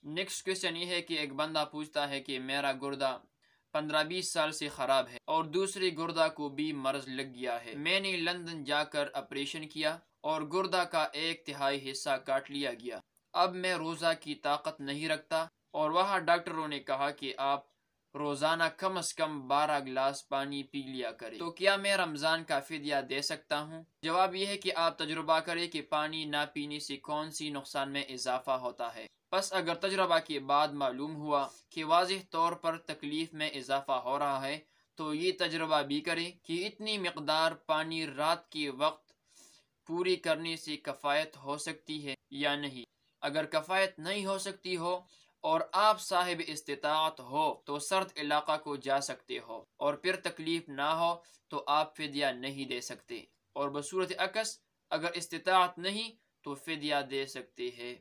Next question یہ ہے کہ ایک بندہ پوچھتا ہے کہ میرا گردہ 15-20 سال سے خراب ہے اور دوسری گردہ کو بھی مرض لگ گیا ہے۔ میں نے لندن جا کر آپریشن کیا اور گردہ کا 1/3 حصہ کاٹ لیا گیا۔ اب میں روزہ کی طاقت نہیں رکھتا اور وہاں ڈاکٹروں نے کہا کہ آپ روزانہ کم از کم 12 گلاس پانی پی لیا کریں، تو کیا میں رمضان کا فدیہ دے سکتا ہوں؟ جواب یہ ہے کہ آپ تجربہ کریں کہ پانی نہ پینے سے کون سی نقصان میں اضافہ ہوتا ہے۔ پس اگر تجربہ کے بعد معلوم ہوا کہ واضح طور پر تکلیف میں اضافہ ہو رہا ہے تو یہ تجربہ بھی کریں کہ اتنی مقدار پانی رات کے وقت پوری کرنے سے کفایت ہو سکتی ہے یا نہیں۔ اگر کفایت نہیں ہو سکتی ہو اور آپ صاحب استطاعت ہو تو سرد علاقہ کو جا سکتے ہو، اور پھر تکلیف نہ ہو تو آپ فدیہ نہیں دے سکتے، اور بصورت عکس اگر استطاعت نہیں تو فدیہ دے سکتے ہیں۔